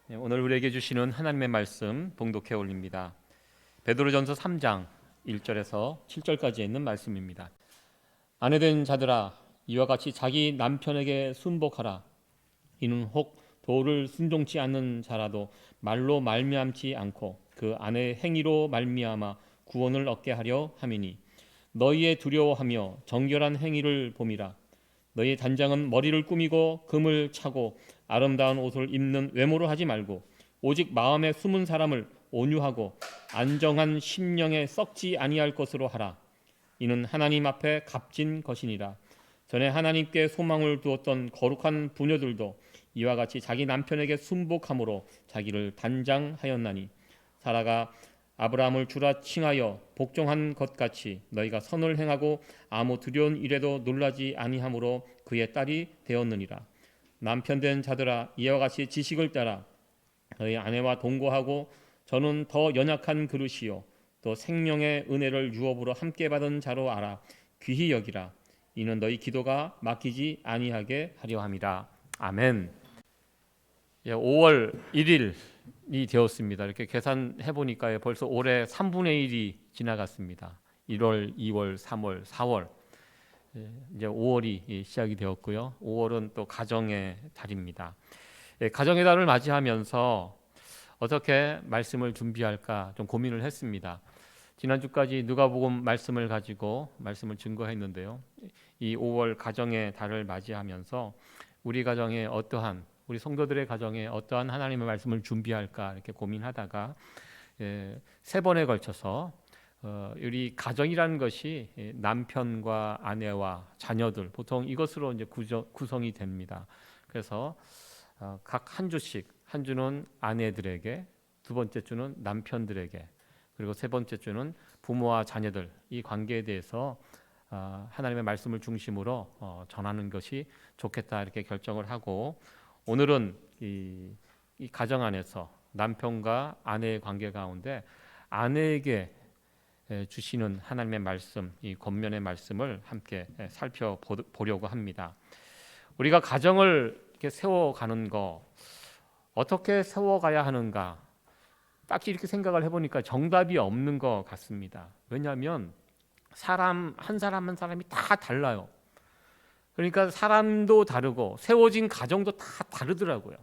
오늘 우리에게 주시는 하나님의 말씀 봉독해 올립니다. 베드로전서 3장 1절에서 7절까지 있는 말씀입니다. 아내된 자들아, 이와 같이 자기 남편에게 순복하라. 이는 혹 도를 순종치 않는 자라도 말로 말미암지 않고 그 아내의 행위로 말미암아 구원을 얻게 하려 함이니, 너희의 두려워하며 정결한 행위를 봄이라. 너희 단장은 머리를 꾸미고 금을 차고 아름다운 옷을 입는 외모로 하지 말고, 오직 마음에 숨은 사람을 온유하고 안정한 심령에 썩지 아니할 것으로 하라. 이는 하나님 앞에 값진 것이니라. 전에 하나님께 소망을 두었던 거룩한 부녀들도 이와 같이 자기 남편에게 순복함으로 자기를 단장하였나니, 사라가 아브라함을 주라 칭하여 복종한 것 같이 너희가 선을 행하고 아무 두려운 일에도 놀라지 아니함으로 그의 딸이 되었느니라. 남편된 자들아, 이와 같이 지식을 따라 너희 아내와 동거하고, 저는 더 연약한 그릇이요 또 생명의 은혜를 유업으로 함께 받은 자로 알아 귀히 여기라. 이는 너희 기도가 막히지 아니하게 하려 함이라. 아멘. 5월 1일이 되었습니다. 이렇게 계산해 보니까 벌써 올해 3분의 1이 지나갔습니다. 1월, 2월, 3월, 4월, 이제 5월이 시작이 되었고요. 5월은 또 가정의 달입니다. 가정의 달을 맞이하면서 어떻게 말씀을 준비할까 좀 고민을 했습니다. 지난주까지 누가복음 말씀을 가지고 말씀을 증거했는데요. 이 5월 가정의 달을 맞이하면서 우리 가정에 우리 성도들의 가정에 어떠한 하나님의 말씀을 준비할까 이렇게 고민하다가 세 번에 걸쳐서 우리 가정이라는 것이 남편과 아내와 자녀들, 보통 이것으로 이제 구성이 됩니다. 그래서 각 한 주씩, 한 주는 아내들에게, 두 번째 주는 남편들에게, 그리고 세 번째 주는 부모와 자녀들, 이 관계에 대해서 하나님의 말씀을 중심으로 전하는 것이 좋겠다 이렇게 결정을 하고, 오늘은 이 가정 안에서 남편과 아내의 관계 가운데 아내에게 주시는 하나님의 말씀, 이 권면의 말씀을 함께 살펴보려고 합니다. 우리가 가정을 이렇게 세워가는 거, 어떻게 세워가야 하는가, 딱히 이렇게 생각을 해보니까 정답이 없는 것 같습니다. 왜냐하면 사람 한 사람이 다 달라요. 그러니까 사람도 다르고 세워진 가정도 다 다르더라고요.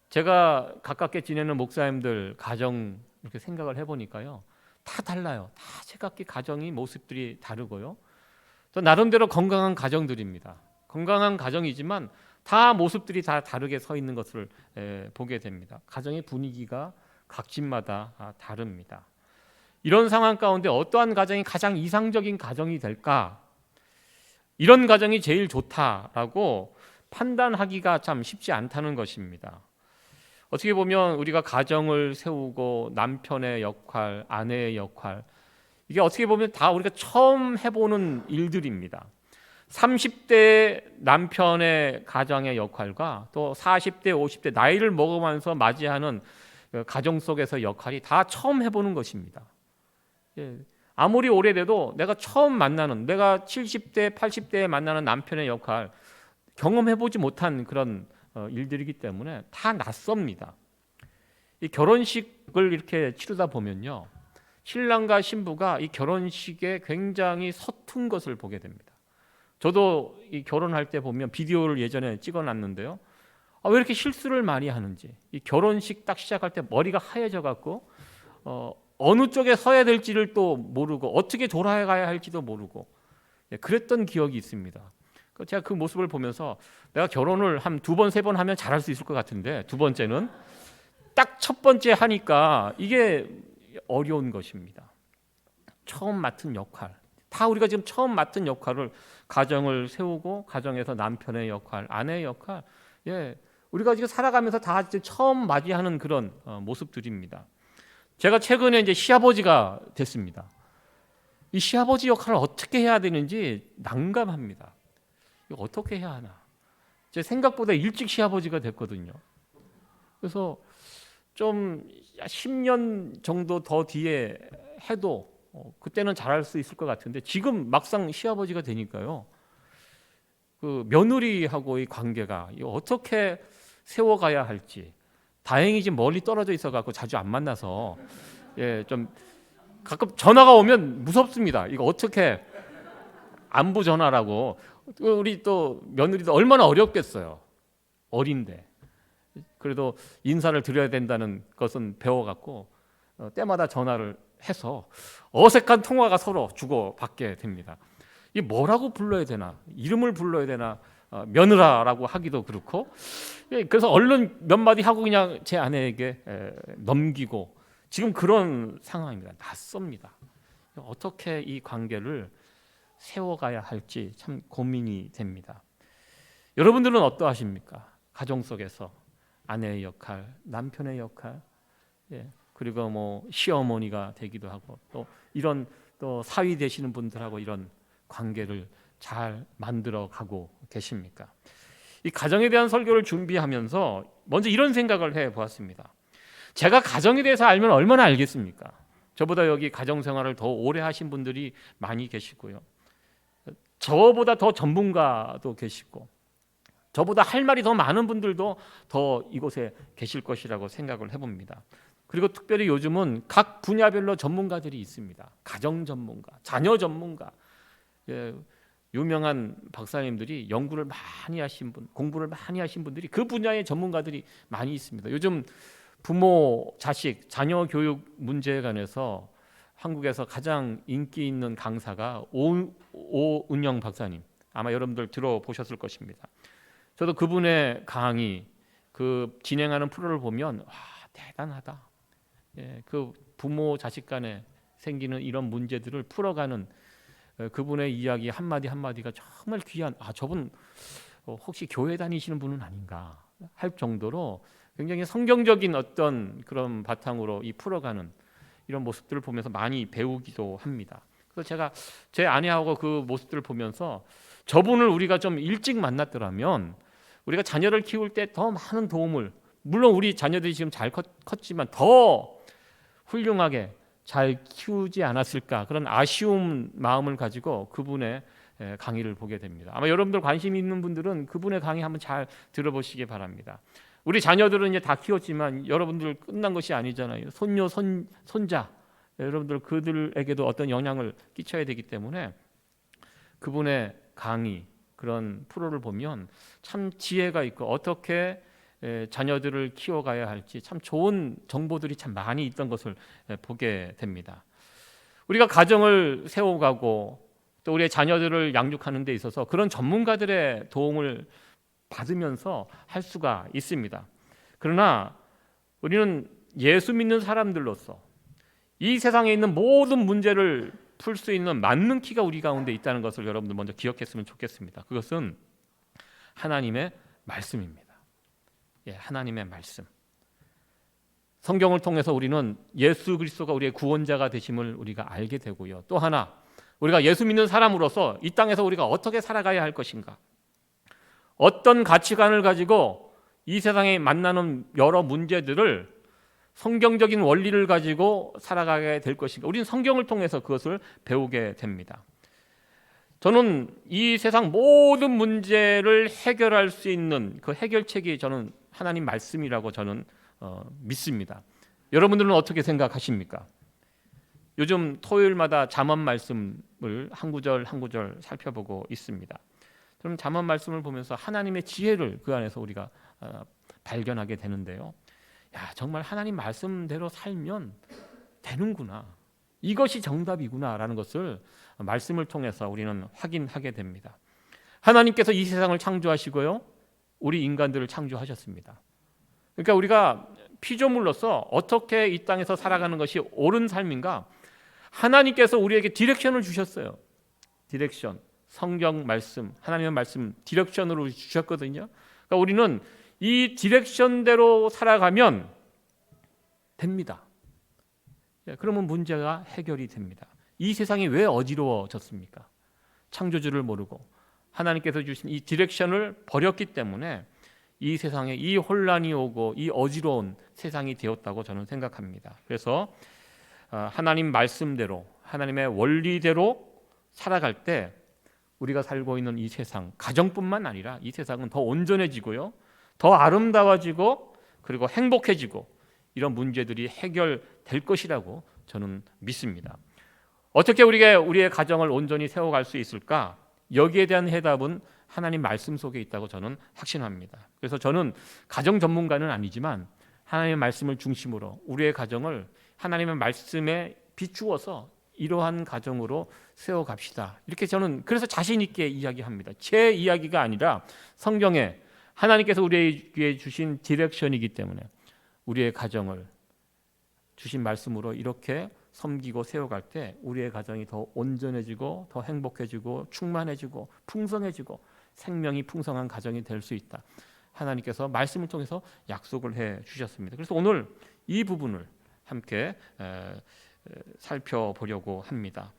제가 가깝게 지내는 목사님들 가정 이렇게 생각을 해보니까요, 다 달라요. 다 제각기 가정이 모습들이 다르고요. 또 나름대로 건강한 가정들입니다. 건강한 가정이지만 다 모습들이 다 다르게 서 있는 것을 보게 됩니다. 가정의 분위기가 각 집마다 다릅니다. 이런 상황 가운데 어떠한 가정이 가장 이상적인 가정이 될까? 이런 가정이 제일 좋다라고 판단하기가 참 쉽지 않다는 것입니다. 어떻게 보면 우리가 가정을 세우고 남편의 역할, 아내의 역할, 이게 어떻게 보면 다 우리가 처음 해보는 일들입니다. 30대 남편의 가정의 역할과 또 40대, 50대 나이를 먹으면서 맞이하는 가정 속에서 역할이 다 처음 해보는 것입니다. 아무리 오래돼도 내가 내가 70대, 80대에 만나는 남편의 역할 경험해보지 못한 그런 일들이기 때문에 다 낯섭니다. 이 결혼식을 이렇게 치르다 보면요, 신랑과 신부가 이 결혼식에 굉장히 서툰 것을 보게 됩니다. 저도 이 결혼할 때 보면 비디오를 예전에 찍어놨는데요, 왜 이렇게 실수를 많이 하는지, 이 결혼식 딱 시작할 때 머리가 하얘져 갖고 어느 쪽에 서야 될지를 또 모르고 어떻게 돌아가야 할지도 모르고 그랬던 기억이 있습니다. 제가 그 모습을 보면서 내가 결혼을 한 두 번, 세 번 하면 잘할 수 있을 것 같은데, 두 번째는 딱 첫 번째 하니까 이게 어려운 것입니다. 처음 맡은 역할, 다 우리가 지금 처음 맡은 역할을, 가정을 세우고 가정에서 남편의 역할, 아내의 역할, 우리가 지금 살아가면서 다 처음 맞이하는 그런 모습들입니다. 제가 최근에 이제 시아버지가 됐습니다. 이 시아버지 역할을 어떻게 해야 되는지 난감합니다. 이거 어떻게 해야 하나? 제 생각보다 일찍 시아버지가 됐거든요. 그래서 좀 10년 정도 더 뒤에 해도 그때는 잘할 수 있을 것 같은데, 지금 막상 시아버지가 되니까요, 그 며느리하고의 관계가 어떻게 세워가야 할지, 다행히 지금 멀리 떨어져 있어갖고 자주 안 만나서 좀 가끔 전화가 오면 무섭습니다. 이거 어떻게 안부 전화라고. 우리 또 며느리도 얼마나 어렵겠어요. 어린데 그래도 인사를 드려야 된다는 것은 배워갖고 때마다 전화를 해서 어색한 통화가 서로 주고받게 됩니다. 이 뭐라고 불러야 되나, 이름을 불러야 되나, 며느라라고 하기도 그렇고, 그래서 얼른 몇 마디 하고 그냥 제 아내에게 넘기고 지금 그런 상황입니다. 낯섭니다. 어떻게 이 관계를 세워가야 할지 참 고민이 됩니다. 여러분들은 어떠하십니까? 가정 속에서 아내의 역할, 남편의 역할, 그리고 뭐 시어머니가 되기도 하고 또 이런 또 사위 되시는 분들하고 이런 관계를 잘 만들어 가고 계십니까? 이 가정에 대한 설교를 준비하면서 먼저 이런 생각을 해 보았습니다. 제가 가정에 대해서 알면 얼마나 알겠습니까? 저보다 여기 가정 생활을 더 오래 하신 분들이 많이 계시고요. 저보다 더 전문가도 계시고 저보다 할 말이 더 많은 분들도 더 이곳에 계실 것이라고 생각을 해봅니다. 그리고 특별히 요즘은 각 분야별로 전문가들이 있습니다. 가정 전문가, 자녀 전문가, 유명한 박사님들이 연구를 많이 하신 분, 공부를 많이 하신 분들이 그 분야의 전문가들이 많이 있습니다. 요즘 부모, 자식, 자녀 교육 문제에 관해서 한국에서 가장 인기 있는 강사가 오은영 박사님, 아마 여러분들 들어보셨을 것입니다. 저도 그분의 강의, 그 진행하는 프로를 보면 와, 대단하다. 그 부모 자식 간에 생기는 이런 문제들을 풀어가는 그분의 이야기 한마디 한마디가 정말 귀한, 저분 혹시 교회 다니시는 분은 아닌가 할 정도로 굉장히 성경적인 어떤 그런 바탕으로 이 풀어가는 이런 모습들을 보면서 많이 배우기도 합니다. 그래서 제가 제 아내하고 그 모습들을 보면서 저분을 우리가 좀 일찍 만났더라면 우리가 자녀를 키울 때 더 많은 도움을, 물론 우리 자녀들이 지금 잘 컸지만 더 훌륭하게 잘 키우지 않았을까, 그런 아쉬운 마음을 가지고 그분의 강의를 보게 됩니다. 아마 여러분들 관심 있는 분들은 그분의 강의 한번 잘 들어보시기 바랍니다. 우리 자녀들은 이제 다 키웠지만 여러분들 끝난 것이 아니잖아요. 손녀, 손자, 여러분들 그들에게도 어떤 영향을 끼쳐야 되기 때문에 그분의 강의, 그런 프로를 보면 참 지혜가 있고 어떻게 자녀들을 키워가야 할지 참 좋은 정보들이 참 많이 있던 것을 보게 됩니다. 우리가 가정을 세워가고 또 우리의 자녀들을 양육하는 데 있어서 그런 전문가들의 도움을 받으면서 할 수가 있습니다. 그러나 우리는 예수 믿는 사람들로서 이 세상에 있는 모든 문제를 풀 수 있는 만능 키가 우리 가운데 있다는 것을 여러분들 먼저 기억했으면 좋겠습니다. 그것은 하나님의 말씀입니다. 하나님의 말씀. 성경을 통해서 우리는 예수 그리스도가 우리의 구원자가 되심을 우리가 알게 되고요. 또 하나, 우리가 예수 믿는 사람으로서 이 땅에서 우리가 어떻게 살아가야 할 것인가, 어떤 가치관을 가지고 이 세상에 만나는 여러 문제들을 성경적인 원리를 가지고 살아가게 될 것인가, 우리는 성경을 통해서 그것을 배우게 됩니다. 저는 이 세상 모든 문제를 해결할 수 있는 그 해결책이 저는 하나님 말씀이라고 저는 믿습니다. 여러분들은 어떻게 생각하십니까? 요즘 토요일마다 잠언 말씀을 한 구절 한 구절 살펴보고 있습니다. 저는 잠언 말씀을 보면서 하나님의 지혜를 그 안에서 우리가 발견하게 되는데요. 정말 하나님 말씀대로 살면 되는구나, 이것이 정답이구나라는 것을 말씀을 통해서 우리는 확인하게 됩니다. 하나님께서 이 세상을 창조하시고요, 우리 인간들을 창조하셨습니다. 그러니까 우리가 피조물로서 어떻게 이 땅에서 살아가는 것이 옳은 삶인가, 하나님께서 우리에게 디렉션을 주셨어요. 디렉션, 성경 말씀, 하나님의 말씀 디렉션으로 주셨거든요. 그러니까 우리는 이 디렉션대로 살아가면 됩니다. 그러면 문제가 해결이 됩니다. 이 세상이 왜 어지러워졌습니까? 창조주를 모르고 하나님께서 주신 이 디렉션을 버렸기 때문에 이 세상에 이 혼란이 오고 이 어지러운 세상이 되었다고 저는 생각합니다. 그래서 하나님 말씀대로, 하나님의 원리대로 살아갈 때 우리가 살고 있는 이 세상, 가정뿐만 아니라 이 세상은 더 온전해지고요, 더 아름다워지고 그리고 행복해지고 이런 문제들이 해결될 것이라고 저는 믿습니다. 어떻게 우리가 우리의 가정을 온전히 세워갈 수 있을까? 여기에 대한 해답은 하나님 말씀 속에 있다고 저는 확신합니다. 그래서 저는 가정 전문가는 아니지만 하나님의 말씀을 중심으로 우리의 가정을 하나님의 말씀에 비추어서 이러한 가정으로 세워갑시다. 이렇게 저는 그래서 자신 있게 이야기합니다. 제 이야기가 아니라 성경에 하나님께서 우리에게 주신 디렉션이기 때문에 우리의 가정을 주신 말씀으로 이렇게 섬기고 세워갈 때 우리의 가정이 더 온전해지고 더 행복해지고 충만해지고 풍성해지고 생명이 풍성한 가정이 될 수 있다. 하나님께서 말씀을 통해서 약속을 해 주셨습니다. 그래서 오늘 이 부분을 함께 살펴보려고 합니다.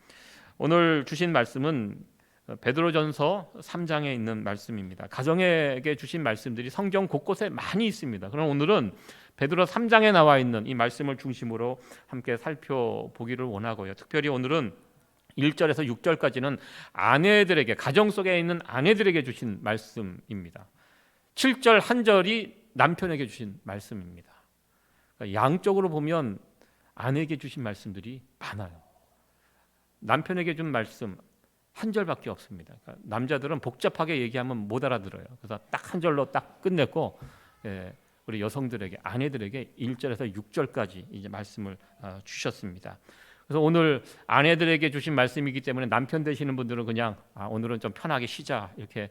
오늘 주신 말씀은 베드로전서 3장에 있는 말씀입니다. 가정에게 주신 말씀들이 성경 곳곳에 많이 있습니다. 그럼 오늘은 베드로 3장에 나와 있는 이 말씀을 중심으로 함께 살펴보기를 원하고요. 특별히 오늘은 1절에서 6절까지는 아내들에게, 가정 속에 있는 아내들에게 주신 말씀입니다. 7절 한 절이 남편에게 주신 말씀입니다. 그러니까 양쪽으로 보면 아내에게 주신 말씀들이 많아요. 남편에게 준 말씀 한 절밖에 없습니다. 그러니까 남자들은 복잡하게 얘기하면 못 알아들어요. 그래서 딱 한 절로 딱 끝냈고, 우리 여성들에게, 아내들에게 1절에서 6절까지 이제 말씀을 주셨습니다. 그래서 오늘 아내들에게 주신 말씀이기 때문에 남편 되시는 분들은 그냥 오늘은 좀 편하게 쉬자 이렇게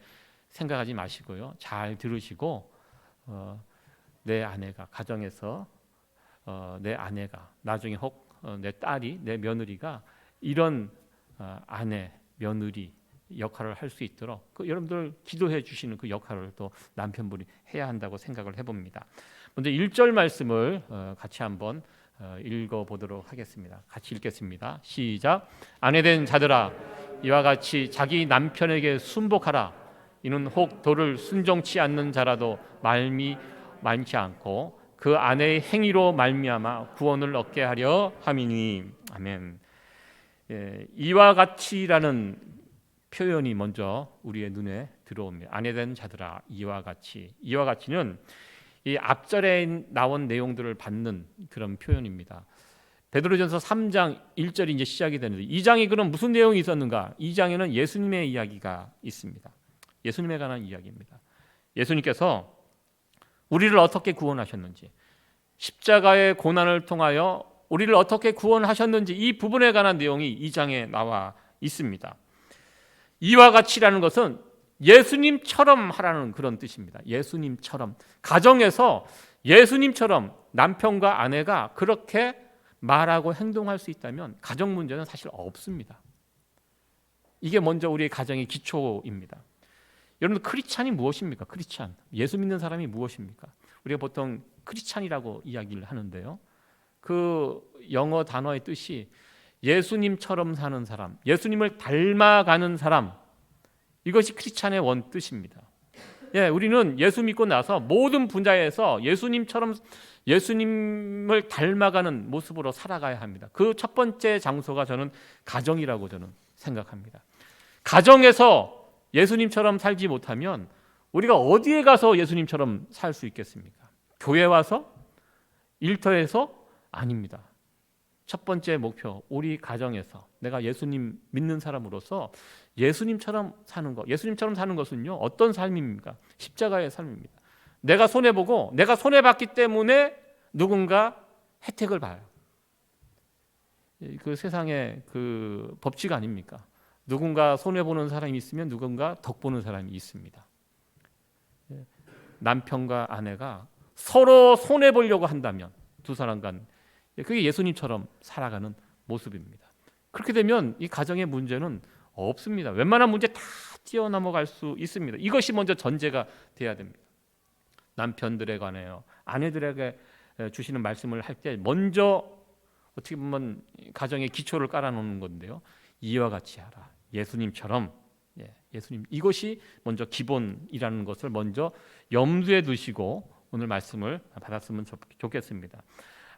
생각하지 마시고요. 잘 들으시고 내 아내가 가정에서 내 아내가 나중에 혹 내 딸이, 내 며느리가 이런 아내, 며느리 역할을 할 수 있도록 여러분들 기도해 주시는 그 역할을 또 남편분이 해야 한다고 생각을 해봅니다. 먼저 1절 말씀을 같이 한번 읽어보도록 하겠습니다. 같이 읽겠습니다. 시작. 아내된 자들아 이와 같이 자기 남편에게 순복하라. 이는 혹 도를 순종치 않는 자라도 말미 많지 않고 그 아내의 행위로 말미암아 구원을 얻게 하려 함이니. 아멘. 이와 같이라는 표현이 먼저 우리의 눈에 들어옵니다. 아내된 자들아 이와 같이. 이와 같이는 이 앞절에 나온 내용들을 받는 그런 표현입니다. 베드로전서 3장 1절이 이제 시작이 되는데 2장이 그럼 무슨 내용이 있었는가? 2장에는 예수님의 이야기가 있습니다. 예수님에 관한 이야기입니다. 예수님께서 우리를 어떻게 구원하셨는지, 십자가의 고난을 통하여 우리를 어떻게 구원하셨는지 이 부분에 관한 내용이 2장에 나와 있습니다. 이와 같이라는 것은 예수님처럼 하라는 그런 뜻입니다. 예수님처럼, 가정에서 예수님처럼 남편과 아내가 그렇게 말하고 행동할 수 있다면 가정 문제는 사실 없습니다. 이게 먼저 우리의 가정의 기초입니다. 여러분, 크리스찬이 무엇입니까? 크리스찬, 예수 믿는 사람이 무엇입니까? 우리가 보통 크리스찬이라고 이야기를 하는데요, 그 영어 단어의 뜻이 예수님처럼 사는 사람, 예수님을 닮아가는 사람, 이것이 크리스찬의 원 뜻입니다. 우리는 예수 믿고 나서 모든 분야에서 예수님처럼 예수님을 닮아가는 모습으로 살아가야 합니다. 그 첫 번째 장소가 저는 가정이라고 저는 생각합니다. 가정에서 예수님처럼 살지 못하면 우리가 어디에 가서 예수님처럼 살 수 있겠습니까? 교회 와서? 일터에서? 아닙니다. 첫 번째 목표, 우리 가정에서 내가 예수님 믿는 사람으로서 예수님처럼 사는 것. 예수님처럼 사는 것은요, 어떤 삶입니까? 십자가의 삶입니다. 내가 손해보고 내가 손해봤기 때문에 누군가 혜택을 봐요. 그 세상의 그 법칙 아닙니까? 누군가 손해보는 사람이 있으면 누군가 덕보는 사람이 있습니다. 남편과 아내가 서로 손해보려고 한다면 두 사람 간, 그게 예수님처럼 살아가는 모습입니다. 그렇게 되면 이 가정의 문제는 없습니다. 웬만한 문제 다 뛰어넘어갈 수 있습니다. 이것이 먼저 전제가 돼야 됩니다. 남편들에 관해요, 아내들에게 주시는 말씀을 할 때 먼저 어떻게 보면 가정의 기초를 깔아놓는 건데요, 이와 같이 하라. 예수님처럼, 예수님, 이것이 먼저 기본이라는 것을 먼저 염두에 두시고 오늘 말씀을 받았으면 좋겠습니다.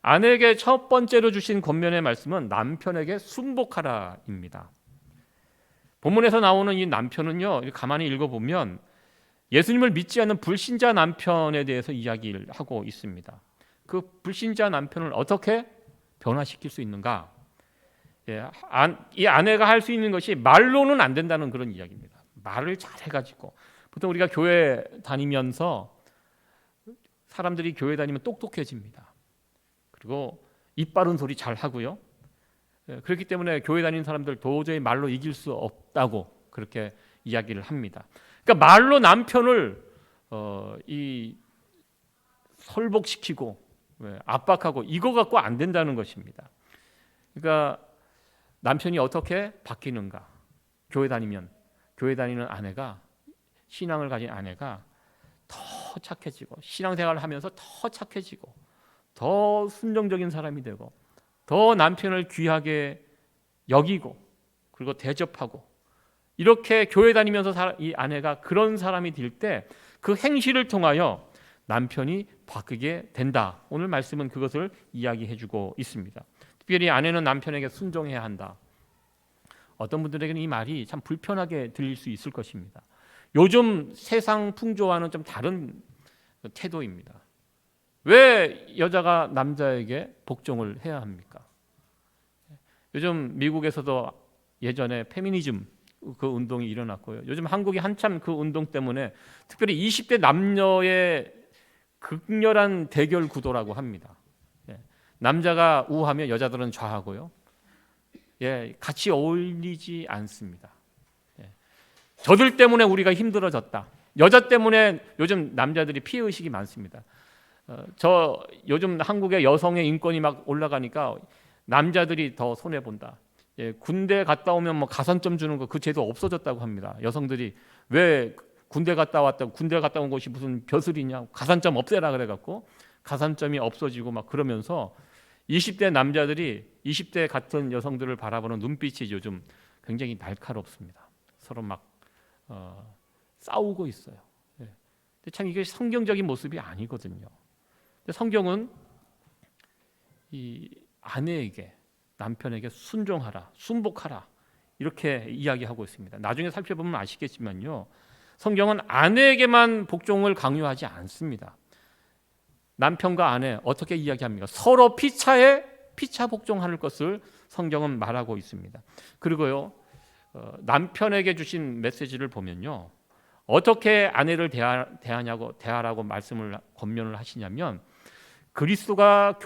아내에게 첫 번째로 주신 권면의 말씀은 남편에게 순복하라입니다. 본문에서 나오는 이 남편은요, 가만히 읽어보면 예수님을 믿지 않는 불신자 남편에 대해서 이야기를 하고 있습니다. 그 불신자 남편을 어떻게 변화시킬 수 있는가? 이 아내가 할 수 있는 것이 말로는 안 된다는 그런 이야기입니다. 말을 잘 해가지고, 보통 우리가 교회 다니면서 사람들이 교회 다니면 똑똑해집니다. 그리고 입 바른 소리 잘 하고요. 그렇기 때문에 교회 다니는 사람들 도저히 말로 이길 수 없다고 그렇게 이야기를 합니다. 그러니까 말로 남편을 설복시키고 압박하고 이거 갖고 안 된다는 것입니다. 그러니까 남편이 어떻게 바뀌는가? 교회 다니는 아내가, 신앙을 가진 아내가 더 착해지고, 신앙생활을 하면서 더 착해지고, 더 순종적인 사람이 되고, 더 남편을 귀하게 여기고, 그리고 대접하고, 이렇게 교회 다니면서 이 아내가 그런 사람이 될 때 그 행실을 통하여 남편이 바뀌게 된다. 오늘 말씀은 그것을 이야기해주고 있습니다. 특별히 아내는 남편에게 순종해야 한다. 어떤 분들에게는 이 말이 참 불편하게 들릴 수 있을 것입니다. 요즘 세상 풍조와는 좀 다른 태도입니다. 왜 여자가 남자에게 복종을 해야 합니까? 요즘 미국에서도 예전에 페미니즘 그 운동이 일어났고요. 요즘 한국이 한참 그 운동 때문에 특별히 20대 남녀의 극렬한 대결 구도라고 합니다. 남자가 우하면 여자들은 좌하고요. 같이 어울리지 않습니다. 저들 때문에 우리가 힘들어졌다. 여자 때문에 요즘 남자들이 피해의식이 많습니다. 저 요즘 한국의 여성의 인권이 막 올라가니까 남자들이 더 손해본다. 군대 갔다 오면 뭐 가산점 주는 거 그 제도 없어졌다고 합니다. 여성들이 왜 군대 갔다 왔다고, 군대 갔다 온 것이 무슨 벼슬이냐, 가산점 없애라 그래갖고 가산점이 없어지고 막 그러면서 20대 남자들이 20대 같은 여성들을 바라보는 눈빛이 요즘 굉장히 날카롭습니다. 서로 막 싸우고 있어요. 근데 참 이게 성경적인 모습이 아니거든요. 근데 성경은 이 아내에게, 남편에게 순종하라, 순복하라 이렇게 이야기하고 있습니다. 나중에 살펴보면 아시겠지만요, 성경은 아내에게만 복종을 강요하지 않습니다. 남편과 아내 어떻게 이야기합니까? 서로 피차 복종하는 것을 성경은 말하고 있습니다. 그리고요, 남편에게 주신 메시지를 보면요, 어떻게 아내를 대하라고 말씀을 권면을 하시냐면, 그리스도가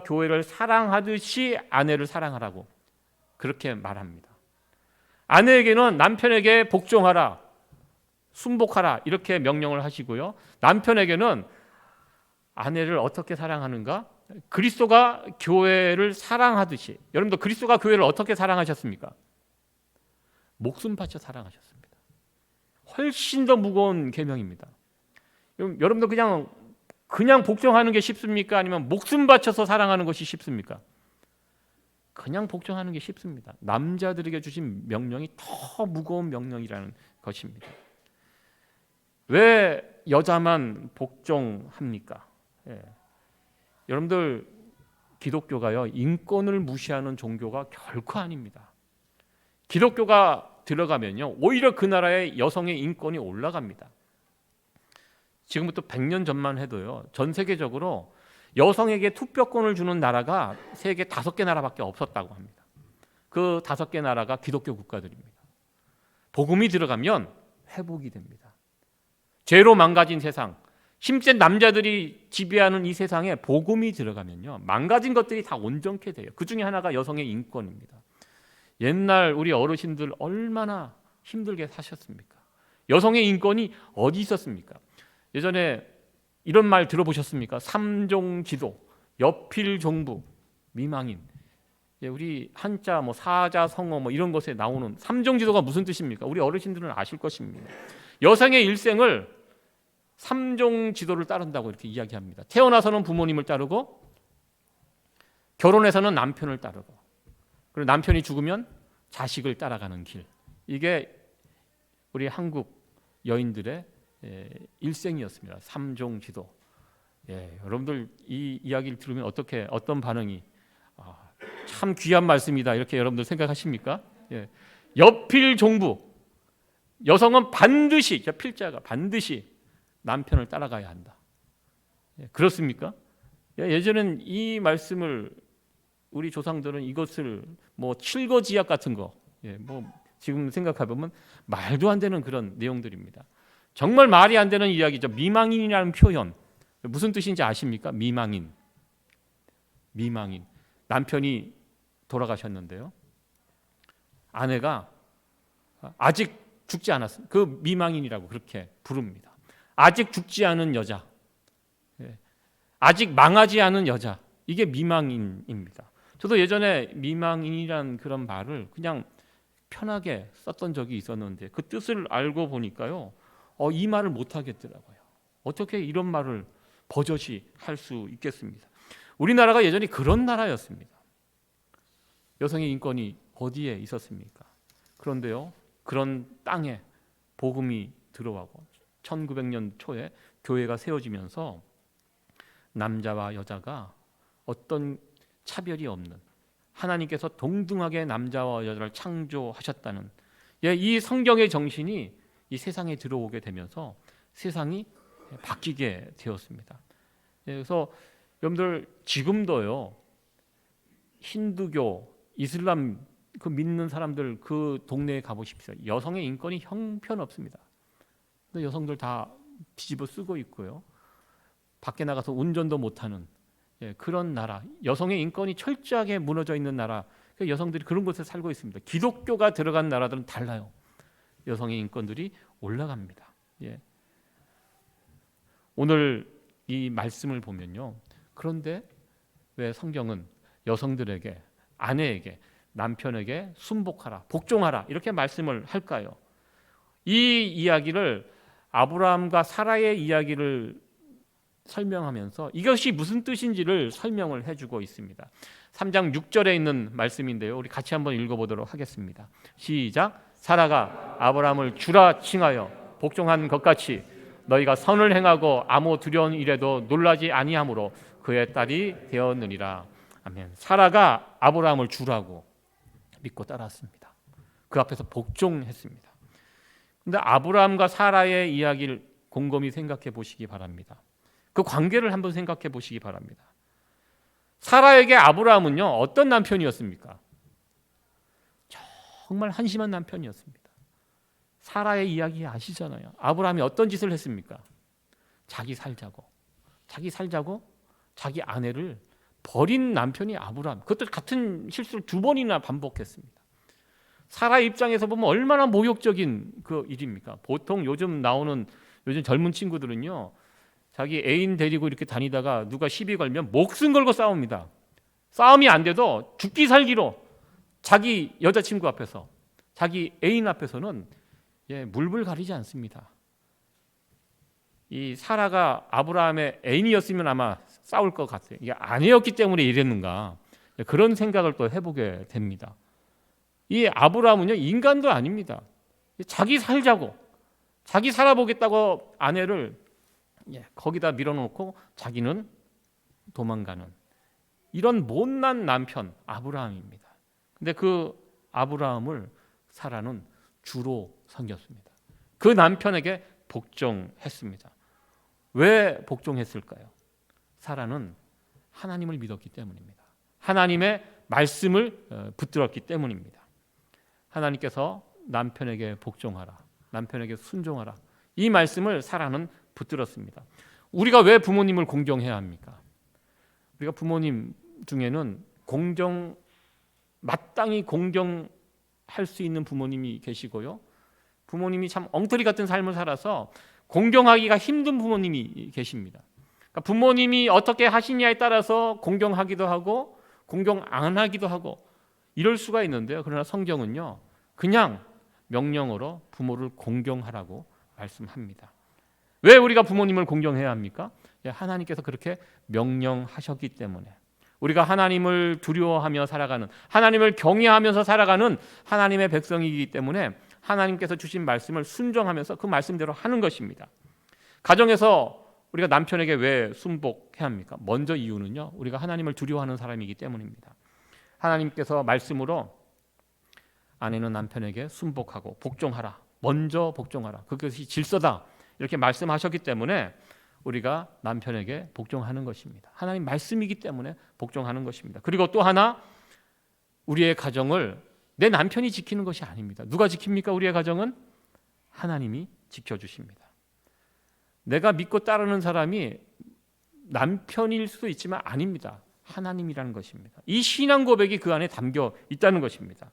교회를 사랑하듯이 아내를 사랑하라고 그렇게 말합니다. 아내에게는 남편에게 복종하라, 순복하라 이렇게 명령을 하시고요, 남편에게는 아내를 어떻게 사랑하는가? 그리스도가 교회를 사랑하듯이. 여러분도 그리스도가 교회를 어떻게 사랑하셨습니까? 목숨 바쳐 사랑하셨습니다. 훨씬 더 무거운 계명입니다. 여러분도 그냥 복종하는 게 쉽습니까? 아니면 목숨 바쳐서 사랑하는 것이 쉽습니까? 그냥 복종하는 게 쉽습니다. 남자들에게 주신 명령이 더 무거운 명령이라는 것입니다. 왜 여자만 복종합니까? 여러분들, 기독교가요, 인권을 무시하는 종교가 결코 아닙니다. 기독교가 들어가면요, 오히려 그 나라의 여성의 인권이 올라갑니다. 지금부터 100년 전만 해도요, 전 세계적으로 여성에게 투표권을 주는 나라가 세계 5개 나라밖에 없었다고 합니다. 그 5개 나라가 기독교 국가들입니다. 복음이 들어가면 회복이 됩니다. 죄로 망가진 세상, 힘센 남자들이 지배하는 이 세상에 복음이 들어가면요, 망가진 것들이 다 온전케 돼요. 그 중에 하나가 여성의 인권입니다. 옛날 우리 어르신들 얼마나 힘들게 사셨습니까? 여성의 인권이 어디 있었습니까? 예전에 이런 말 들어보셨습니까? 삼종지도, 여필종부, 미망인. 우리 한자 사자성어 이런 것에 나오는 삼종지도가 무슨 뜻입니까? 우리 어르신들은 아실 것입니다. 여성의 일생을 삼종지도를 따른다고 이렇게 이야기합니다. 태어나서는 부모님을 따르고, 결혼해서는 남편을 따르고, 그리고 남편이 죽으면 자식을 따라가는 길. 이게 우리 한국 여인들의 일생이었습니다. 삼종지도. 여러분들 이 이야기를 들으면 어떤 반응이, 참 귀한 말씀이다 이렇게 여러분들 생각하십니까? 여필종부, 여성은 반드시, 필자가 반드시 남편을 따라가야 한다. 그렇습니까? 예전엔 이 말씀을 우리 조상들은 이것을 뭐 칠거지약 같은 거, 뭐 지금 생각해 보면 말도 안 되는 그런 내용들입니다. 정말 말이 안 되는 이야기죠. 미망인이라는 표현 무슨 뜻인지 아십니까? 미망인. 남편이 돌아가셨는데요. 아내가 아직 죽지 않았어요. 그 미망인이라고 그렇게 부릅니다. 아직 죽지 않은 여자, 아직 망하지 않은 여자, 이게 미망인입니다. 저도 예전에 미망인이란 그런 말을 그냥 편하게 썼던 적이 있었는데 그 뜻을 알고 보니까요, 이 말을 못 하겠더라고요. 어떻게 이런 말을 버젓이 할 수 있겠습니까? 우리나라가 예전에 그런 나라였습니다. 여성의 인권이 어디에 있었습니까? 그런데요, 그런 땅에 복음이 들어가고 1900년 초에 교회가 세워지면서 남자와 여자가 어떤 차별이 없는, 하나님께서 동등하게 남자와 여자를 창조하셨다는 이 성경의 정신이 이 세상에 들어오게 되면서 세상이 바뀌게 되었습니다. 그래서 여러분들 지금도요, 힌두교, 이슬람 그 믿는 사람들 그 동네에 가보십시오. 여성의 인권이 형편없습니다. 근데 여성들 다 뒤집어 쓰고 있고요. 밖에 나가서 운전도 못하는 그런 나라, 여성의 인권이 철저하게 무너져 있는 나라, 여성들이 그런 곳에 살고 있습니다. 기독교가 들어간 나라들은 달라요. 여성의 인권들이 올라갑니다. 오늘 이 말씀을 보면요, 그런데 왜 성경은 여성들에게, 아내에게, 남편에게 순복하라, 복종하라 이렇게 말씀을 할까요? 이 이야기를 아브라함과 사라의 이야기를 설명하면서 이것이 무슨 뜻인지를 설명을 해주고 있습니다. 3장 6절에 있는 말씀인데요, 우리 같이 한번 읽어보도록 하겠습니다. 시작. 사라가 아브라함을 주라 칭하여 복종한 것 같이 너희가 선을 행하고 아무 두려운 일에도 놀라지 아니하므로 그의 딸이 되었느니라. 아멘. 사라가 아브라함을 주라고 믿고 따랐습니다. 그 앞에서 복종했습니다. 그런데 아브라함과 사라의 이야기를 곰곰이 생각해 보시기 바랍니다. 그 관계를 한번 생각해 보시기 바랍니다. 사라에게 아브라함은요, 어떤 남편이었습니까? 정말 한심한 남편이었습니다. 사라의 이야기 아시잖아요. 아브라함이 어떤 짓을 했습니까? 자기 살자고 자기 아내를 버린 남편이 아브라함. 그것도 같은 실수를 2번이나 반복했습니다. 사라 입장에서 보면 얼마나 모욕적인 그 일입니까? 보통 요즘 젊은 친구들은요, 자기 애인 데리고 이렇게 다니다가 누가 시비 걸면 목숨 걸고 싸웁니다. 싸움이 안 돼도 죽기 살기로 자기 여자친구 앞에서, 자기 애인 앞에서는 물불 가리지 않습니다. 이 사라가 아브라함의 애인이었으면 아마 싸울 것 같아요. 이게 아내였기 때문에 이랬는가, 그런 생각을 또 해보게 됩니다. 이 아브라함은요, 인간도 아닙니다. 자기 살자고, 자기 살아보겠다고 아내를 거기다 밀어놓고 자기는 도망가는 이런 못난 남편 아브라함입니다. 근데 그 아브라함을 사라는 주로 섬겼습니다. 그 남편에게 복종했습니다. 왜 복종했을까요? 사라는 하나님을 믿었기 때문입니다. 하나님의 말씀을 붙들었기 때문입니다. 하나님께서 남편에게 복종하라, 남편에게 순종하라, 이 말씀을 사라는 붙들었습니다. 우리가 왜 부모님을 공경해야 합니까? 우리가 부모님 중에는 마땅히 공경할 수 있는 부모님이 계시고요, 부모님이 참 엉터리 같은 삶을 살아서 공경하기가 힘든 부모님이 계십니다. 그러니까 부모님이 어떻게 하시냐에 따라서 공경하기도 하고 공경 안 하기도 하고 이럴 수가 있는데요, 그러나 성경은요, 그냥 명령어로 부모를 공경하라고 말씀합니다. 왜 우리가 부모님을 공경해야 합니까? 하나님께서 그렇게 명령하셨기 때문에. 우리가 하나님을 두려워하며 살아가는, 하나님을 경외하면서 살아가는 하나님의 백성이기 때문에 하나님께서 주신 말씀을 순종하면서 그 말씀대로 하는 것입니다. 가정에서 우리가 남편에게 왜 순복해야 합니까? 먼저 이유는요, 우리가 하나님을 두려워하는 사람이기 때문입니다. 하나님께서 말씀으로 아내는 남편에게 순복하고 복종하라, 먼저 복종하라. 그것이 질서다. 이렇게 말씀하셨기 때문에 우리가 남편에게 복종하는 것입니다. 하나님 말씀이기 때문에 복종하는 것입니다. 그리고 또 하나, 우리의 가정을 내 남편이 지키는 것이 아닙니다. 누가 지킵니까? 우리의 가정은 하나님이 지켜주십니다. 내가 믿고 따르는 사람이 남편일 수도 있지만 아닙니다. 하나님이라는 것입니다. 이 신앙 고백이 그 안에 담겨 있다는 것입니다.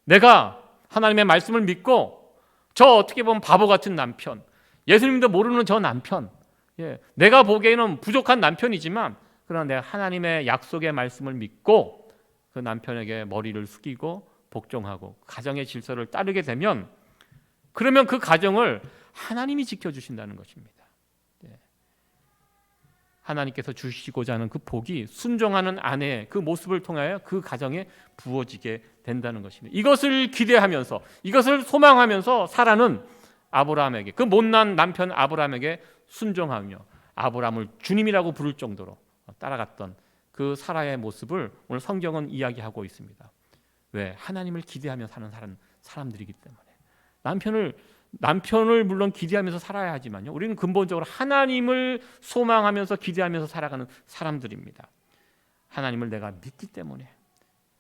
내가 하나님의 말씀을 믿고 저 어떻게 보면 바보 같은 남편, 예수님도 모르는 저 남편, 내가 보기에는 부족한 남편이지만 그러나 내가 하나님의 약속의 말씀을 믿고 그 남편에게 머리를 숙이고 복종하고 가정의 질서를 따르게 되면, 그러면 그 가정을 하나님이 지켜주신다는 것입니다. 하나님께서 주시고자 하는 그 복이 순종하는 아내의 그 모습을 통하여 그 가정에 부어지게 된다는 것입니다. 이것을 기대하면서, 이것을 소망하면서 사라는 아브라함에게, 그 못난 남편 아브라함에게 순종하며 아브라함을 주님이라고 부를 정도로 따라갔던 그 사라의 모습을 오늘 성경은 이야기하고 있습니다. 왜? 하나님을 기대하며 사는 사람들이기 때문에. 남편을 물론 기대하면서 살아야 하지만요, 우리는 근본적으로 하나님을 소망하면서 기대하면서 살아가는 사람들입니다. 하나님을 내가 믿기 때문에,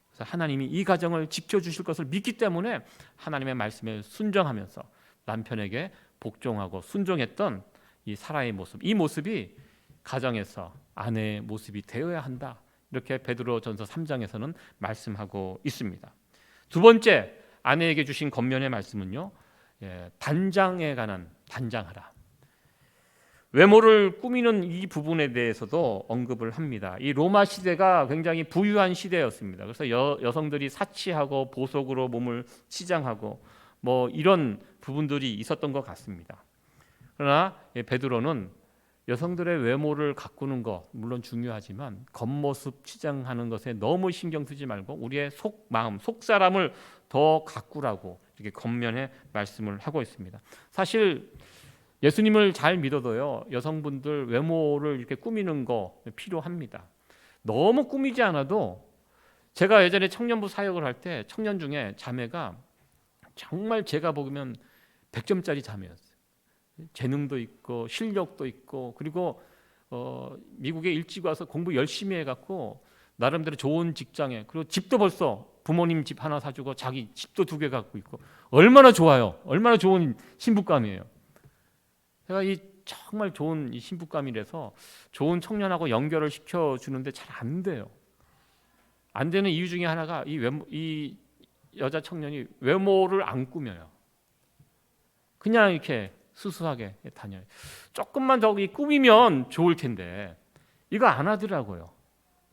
그래서 하나님이 이 가정을 지켜주실 것을 믿기 때문에 하나님의 말씀에 순종하면서 남편에게 복종하고 순종했던 이 사라의 모습, 이 모습이 가정에서 아내의 모습이 되어야 한다. 이렇게 베드로전서 3장에서는 말씀하고 있습니다. 두 번째, 아내에게 주신 권면의 말씀은요, 단장에 관한 단장하라. 외모를 꾸미는 이 부분에 대해서도 언급을 합니다. 이 로마 시대가 굉장히 부유한 시대였습니다. 그래서 여성들이 사치하고 보석으로 몸을 치장하고 뭐 이런 부분들이 있었던 것 같습니다. 그러나 베드로는 여성들의 외모를 가꾸는 것 물론 중요하지만 겉모습 치장하는 것에 너무 신경 쓰지 말고 우리의 속마음, 속사람을 더 가꾸라고 이렇게 겉면에 말씀을 하고 있습니다. 사실 예수님을 잘 믿어도요, 여성분들 외모를 이렇게 꾸미는 거 필요합니다. 너무 꾸미지 않아도, 제가 예전에 청년부 사역을 할 때 청년 중에 자매가 정말 제가 보면 100점짜리 자매였어요. 재능도 있고 실력도 있고, 그리고 미국에 일찍 와서 공부 열심히 해갖고 나름대로 좋은 직장에, 그리고 집도 벌써 부모님 집 하나 사주고 자기 집도 2개 갖고 있고, 얼마나 좋아요. 얼마나 좋은 신부감이에요. 제가 이 정말 좋은 이 신부감이라서 좋은 청년하고 연결을 시켜주는데 잘 안 돼요. 안 되는 이유 중에 하나가 이 여자 청년이 외모를 안 꾸며요. 그냥 이렇게 수수하게 다녀요. 조금만 더 꾸미면 좋을 텐데 이거 안 하더라고요.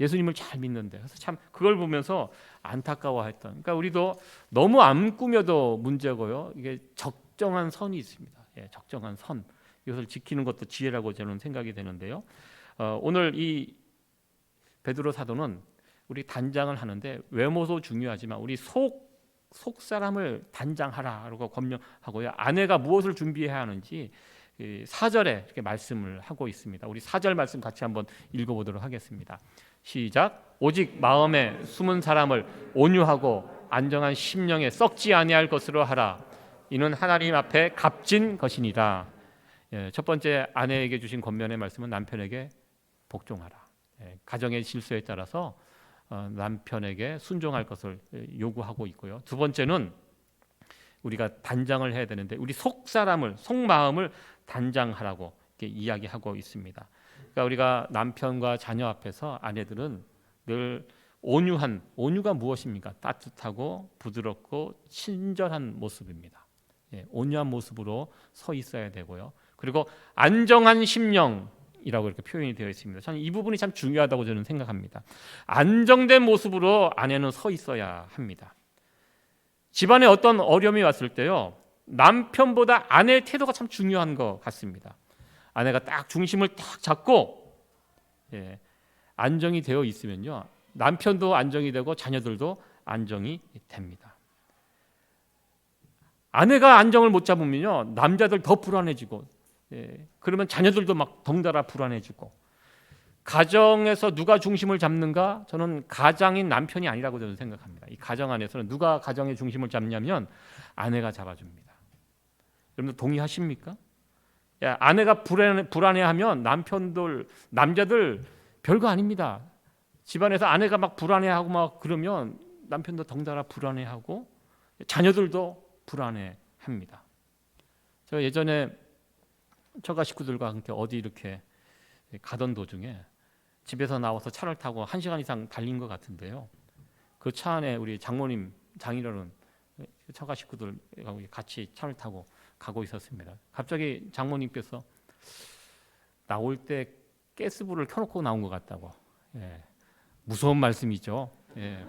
예수님을 잘 믿는데. 그래서 참 그걸 보면서 안타까워했던. 그러니까 우리도 너무 안 꾸며도 문제고요. 이게 적정한 선이 있습니다. 적정한 선. 이것을 지키는 것도 지혜라고 저는 생각이 되는데요. 오늘 이 베드로 사도는 우리 단장을 하는데 외모도 중요하지만 우리 속 사람을 단장하라고 권면하고요. 아내가 무엇을 준비해야 하는지 4절에 이렇게 말씀을 하고 있습니다. 우리 4절 말씀 같이 한번 읽어보도록 하겠습니다. 시작. 오직 마음에 숨은 사람을 온유하고 안정한 심령에 썩지 아니할 것으로 하라. 이는 하나님 앞에 값진 것이니라. 첫 번째, 아내에게 주신 권면의 말씀은 남편에게 복종하라. 가정의 질서에 따라서 남편에게 순종할 것을 요구하고 있고요. 두 번째는 우리가 단장을 해야 되는데 우리 속사람을, 속마음을 단장하라고 이렇게 이야기하고 있습니다. 그러니까 우리가 남편과 자녀 앞에서 아내들은 늘 온유가 무엇입니까? 따뜻하고 부드럽고 친절한 모습입니다. 온유한 모습으로 서 있어야 되고요. 그리고 안정한 심령이라고 이렇게 표현이 되어 있습니다. 저는 이 부분이 참 중요하다고 저는 생각합니다. 안정된 모습으로 아내는 서 있어야 합니다. 집안에 어떤 어려움이 왔을 때요, 남편보다 아내의 태도가 참 중요한 것 같습니다. 아내가 딱 중심을 딱 잡고 안정이 되어 있으면요, 남편도 안정이 되고 자녀들도 안정이 됩니다. 아내가 안정을 못 잡으면요, 남자들 더 불안해지고, 그러면 자녀들도 막 덩달아 불안해지고, 가정에서 누가 중심을 잡는가? 저는 가장인 남편이 아니라고 저는 생각합니다. 이 가정 안에서는 누가 가정의 중심을 잡냐면 아내가 잡아줍니다. 여러분들 동의하십니까? 야, 아내가 불안해하면 남자들 별거 아닙니다. 집안에서 아내가 막 불안해하고 막 그러면 남편도 덩달아 불안해하고 자녀들도 불안해합니다. 제가 예전에 처가 식구들과 함께 어디 이렇게 가던 도중에 집에서 나와서 차를 타고 1시간 이상 달린 것 같은데요. 그 차 안에 우리 장모님, 장인어른, 처가 식구들하고 같이 차를 타고 가고 있었습니다. 갑자기 장모님께서 나올 때 가스불을 켜놓고 나온 것 같다고. 예, 무서운 말씀이죠. 예,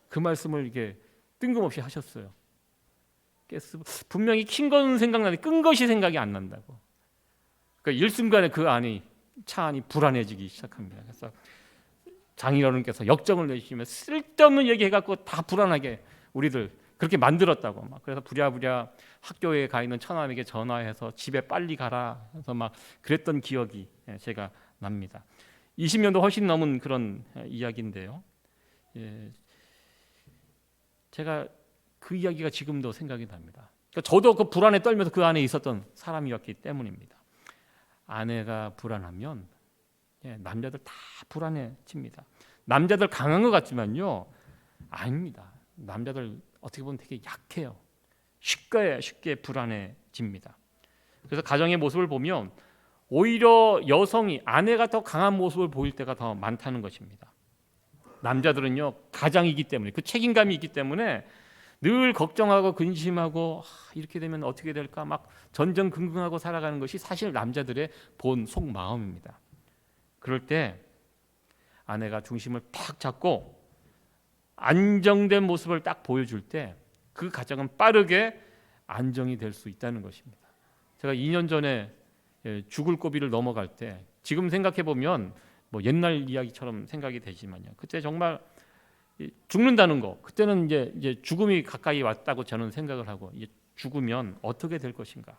그 말씀을 이게 뜬금없이 하셨어요. 분명히 킨 건 생각나는데 끈 것이 생각이 안 난다고. 그러니까 일순간에 차 안이 불안해지기 시작합니다. 그래서 장인어른께서 역정을 내시면 쓸데없는 얘기해갖고 다 불안하게 우리들 그렇게 만들었다고. 막 그래서 부랴부랴 학교에 가 있는 처남에게 전화해서 집에 빨리 가라 해서 막 그랬던 기억이 제가 납니다. 20년도 훨씬 넘은 그런 이야기인데요. 제가 그 이야기가 지금도 생각이 납니다. 그러니까 저도 그 불안에 떨면서 그 안에 있었던 사람이었기 때문입니다. 아내가 불안하면 남자들 다 불안해집니다. 남자들 강한 것 같지만요, 아닙니다. 남자들 어떻게 보면 되게 약해요. 쉽게 불안해집니다. 그래서 가정의 모습을 보면 오히려 여성이 아내가 더 강한 모습을 보일 때가 더 많다는 것입니다. 남자들은요, 가장이기 때문에 그 책임감이 있기 때문에 늘 걱정하고 근심하고 이렇게 되면 어떻게 될까 막 전전긍긍하고 살아가는 것이 사실 남자들의 본 속마음입니다. 그럴 때 아내가 중심을 탁 잡고 안정된 모습을 딱 보여줄 때 그 가정은 빠르게 안정이 될 수 있다는 것입니다. 제가 2년 전에 죽을 고비를 넘어갈 때 지금 생각해 보면 뭐 옛날 이야기처럼 생각이 되지만요. 그때 정말 죽는다는 거, 그때는 이제 죽음이 가까이 왔다고 저는 생각을 하고, 이제 죽으면 어떻게 될 것인가.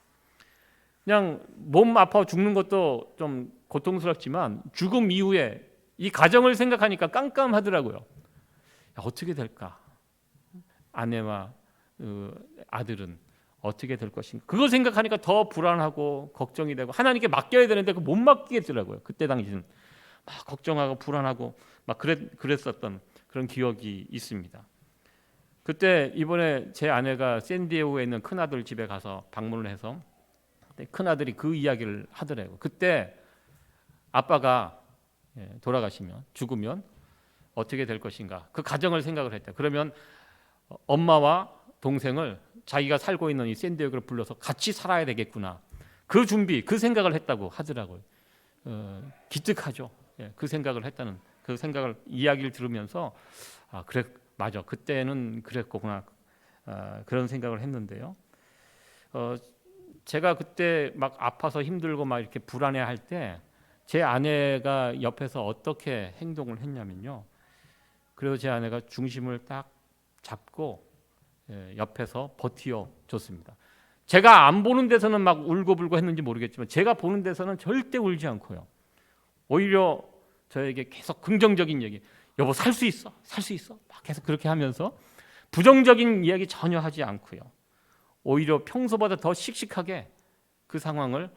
그냥 몸 아파 죽는 것도 좀 고통스럽지만 죽음 이후에 이 가정을 생각하니까 깜깜하더라고요. 어떻게 될까? 아내와 아들은 어떻게 될 것인가. 그걸 생각하니까 더 불안하고 걱정이 되고 하나님께 맡겨야 되는데 못 맡기겠더라고요. 그때 당시는 막 걱정하고 불안하고 막 그랬었던 그런 기억이 있습니다. 그때 이번에 제 아내가 샌디에고에 있는 큰아들 집에 가서 방문을 해서 큰아들이 그 이야기를 하더라고요. 그때 아빠가 돌아가시면, 죽으면 어떻게 될 것인가, 그 가정을 생각을 했다. 그러면 엄마와 동생을 자기가 살고 있는 이 샌디에고를 불러서 같이 살아야 되겠구나, 그 준비, 그 생각을 했다고 하더라고요. 기특하죠. 그 생각을 했다는, 그 생각을 이야기를 들으면서 그래, 맞아, 그때는 그랬구나, 그런 생각을 했는데요. 제가 그때 막 아파서 힘들고 막 이렇게 불안해할 때 제 아내가 옆에서 어떻게 행동을 했냐면요. 그래서 제 아내가 중심을 딱 잡고 옆에서 버티어 줬습니다. 제가 안 보는 데서는 막 울고불고 했는지 모르겠지만 제가 보는 데서는 절대 울지 않고요. 오히려 저에게 계속 긍정적인 얘기, 여보 살 수 있어, 살 수 있어, 막 계속 그렇게 하면서 부정적인 이야기 전혀 하지 않고요. 오히려 평소보다 더 씩씩하게 그 상황을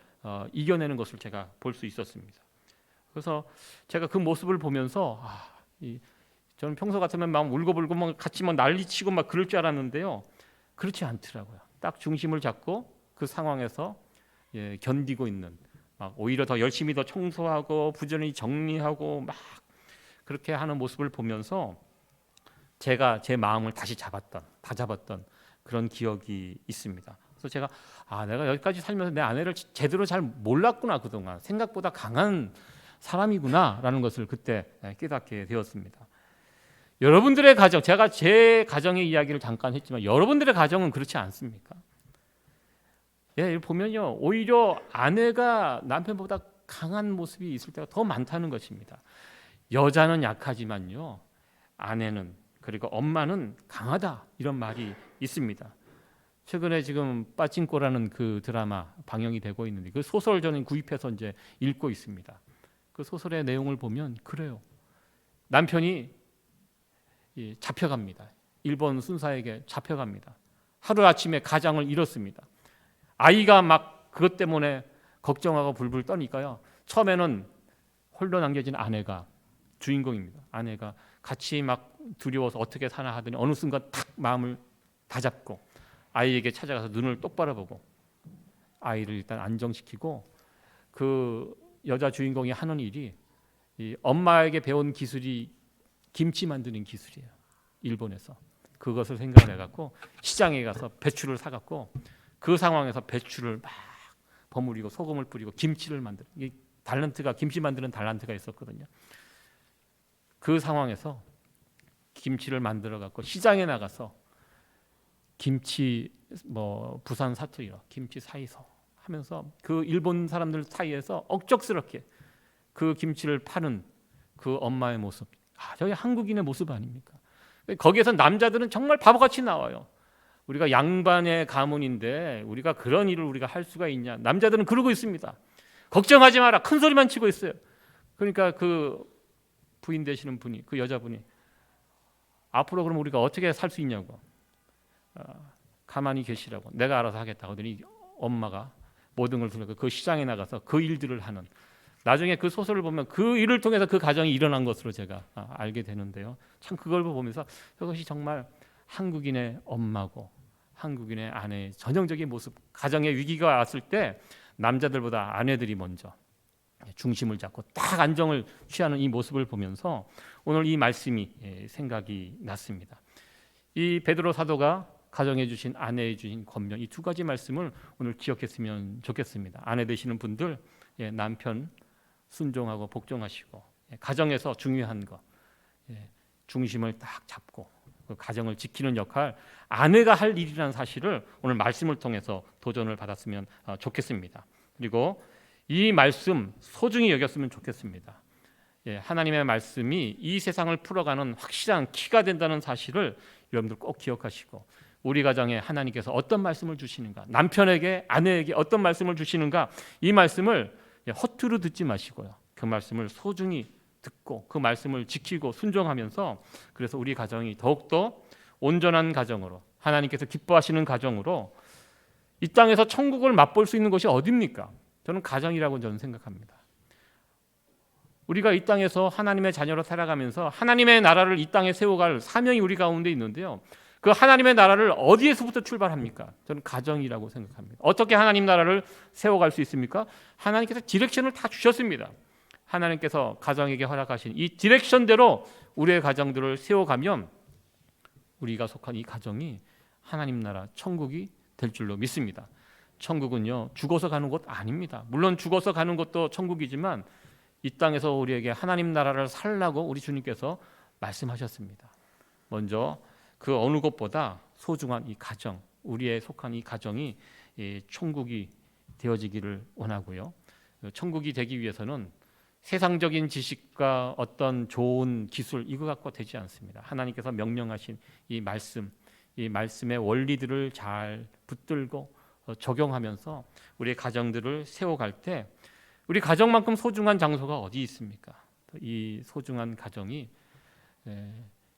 이겨내는 것을 제가 볼 수 있었습니다. 그래서 제가 그 모습을 보면서 저는 평소 같으면 막 울고불고 막 같이 막 난리치고 막 그럴 줄 알았는데요. 그렇지 않더라고요. 딱 중심을 잡고 그 상황에서 견디고 있는, 막 오히려 더 열심히 더 청소하고 부지런히 정리하고 막 그렇게 하는 모습을 보면서 제가 제 마음을 다시 잡았던 그런 기억이 있습니다. 그래서 제가 내가 여기까지 살면서 내 아내를 제대로 잘 몰랐구나, 그동안 생각보다 강한 사람이구나라는 것을 그때 깨닫게 되었습니다. 여러분들의 가정, 제가 제 가정의 이야기를 잠깐 했지만 여러분들의 가정은 그렇지 않습니까? 보면요, 오히려 아내가 남편보다 강한 모습이 있을 때가 더 많다는 것입니다. 여자는 약하지만요, 아내는, 그리고 엄마는 강하다, 이런 말이 있습니다. 최근에 지금 빠찡꼬라는 그 드라마 방영이 되고 있는데 그 소설 저는 구입해서 이제 읽고 있습니다. 그 소설의 내용을 보면 그래요. 남편이 잡혀갑니다. 일본 순사에게 잡혀갑니다. 하루아침에 가장을 잃었습니다. 아이가 막 그것 때문에 걱정하고 불불 떠니까요. 처음에는 홀로 남겨진 아내가 주인공입니다. 아내가 같이 막 두려워서 어떻게 사나 하더니 어느 순간 탁 마음을 다잡고 아이에게 찾아가서 눈을 똑바로 보고 아이를 일단 안정시키고 그 여자 주인공이 하는 일이 이 엄마에게 배운 기술이 김치 만드는 기술이에요. 일본에서. 그것을 생각을 해갖고 시장에 가서 배추를 사갖고 그 상황에서 배추를 막 버무리고 소금을 뿌리고 김치를 만드는, 이 달란트가, 김치 만드는 달란트가 있었거든요. 그 상황에서 김치를 만들어 갖고 시장에 나가서 김치 뭐 부산 사투리로 김치 사이소 하면서 그 일본 사람들 사이에서 억척스럽게 그 김치를 파는 그 엄마의 모습, 저희 한국인의 모습 아닙니까? 거기에서 남자들은 정말 바보같이 나와요. 우리가 양반의 가문인데 우리가 그런 일을 우리가 할 수가 있냐? 남자들은 그러고 있습니다. 걱정하지 마라, 큰 소리만 치고 있어요. 그러니까 그 부인 되시는 분이, 그 여자분이 앞으로 그럼 우리가 어떻게 살 수 있냐고, 가만히 계시라고, 내가 알아서 하겠다고 하더니 엄마가 모든 걸 들고 그 시장에 나가서 그 일들을 하는, 나중에 그 소설을 보면 그 일을 통해서 그 가정이 일어난 것으로 제가 알게 되는데요. 참 그걸 보면서 그것이 정말 한국인의 엄마고 한국인의 아내의 전형적인 모습, 가정의 위기가 왔을 때 남자들보다 아내들이 먼저 중심을 잡고 딱 안정을 취하는 이 모습을 보면서 오늘 이 말씀이 생각이 났습니다. 이 베드로 사도가 가정해 주신, 아내해 주신 권면, 이 두 가지 말씀을 오늘 기억했으면 좋겠습니다. 아내 되시는 분들, 남편 순종하고 복종하시고, 가정에서 중요한 거 중심을 딱 잡고 그 가정을 지키는 역할, 아내가 할 일이라는 사실을 오늘 말씀을 통해서 도전을 받았으면 좋겠습니다. 그리고 이 말씀 소중히 여겼으면 좋겠습니다. 하나님의 말씀이 이 세상을 풀어가는 확실한 키가 된다는 사실을 여러분들 꼭 기억하시고, 우리 가정에 하나님께서 어떤 말씀을 주시는가, 남편에게, 아내에게 어떤 말씀을 주시는가, 이 말씀을 허투루 듣지 마시고요, 그 말씀을 소중히 듣고 그 말씀을 지키고 순종하면서, 그래서 우리 가정이 더욱더 온전한 가정으로, 하나님께서 기뻐하시는 가정으로 이 땅에서 천국을 맛볼 수 있는 것이 어디입니까? 저는 가정이라고 저는 생각합니다. 우리가 이 땅에서 하나님의 자녀로 살아가면서 하나님의 나라를 이 땅에 세워갈 사명이 우리 가운데 있는데요, 그 하나님의 나라를 어디에서부터 출발합니까? 저는 가정이라고 생각합니다. 어떻게 하나님 나라를 세워갈 수 있습니까? 하나님께서 디렉션을 다 주셨습니다. 하나님께서 가정에게 허락하신 이 디렉션대로 우리의 가정들을 세워가면 우리가 속한 이 가정이 하나님 나라, 천국이 될 줄로 믿습니다. 천국은요, 죽어서 가는 곳 아닙니다. 물론 죽어서 가는 것도 천국이지만 이 땅에서 우리에게 하나님 나라를 살라고 우리 주님께서 말씀하셨습니다. 먼저 그 어느 것보다 소중한 이 가정, 우리의 속한 이 가정이 천국이 되어지기를 원하고요. 천국이 되기 위해서는 세상적인 지식과 어떤 좋은 기술, 이거 갖고 되지 않습니다. 하나님께서 명령하신 이 말씀, 이 말씀의 원리들을 잘 붙들고 적용하면서 우리의 가정들을 세워갈 때, 우리 가정만큼 소중한 장소가 어디 있습니까? 이 소중한 가정이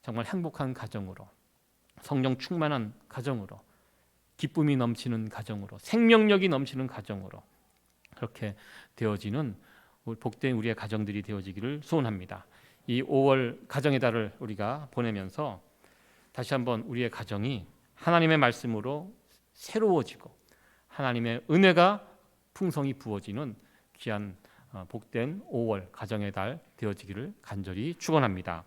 정말 행복한 가정으로, 성령 충만한 가정으로, 기쁨이 넘치는 가정으로, 생명력이 넘치는 가정으로 그렇게 되어지는 복된 우리의 가정들이 되어지기를 소원합니다. 이 5월 가정의 달을 우리가 보내면서 다시 한번 우리의 가정이 하나님의 말씀으로 새로워지고 하나님의 은혜가 풍성히 부어지는 귀한 복된 5월 가정의 달 되어지기를 간절히 축원합니다.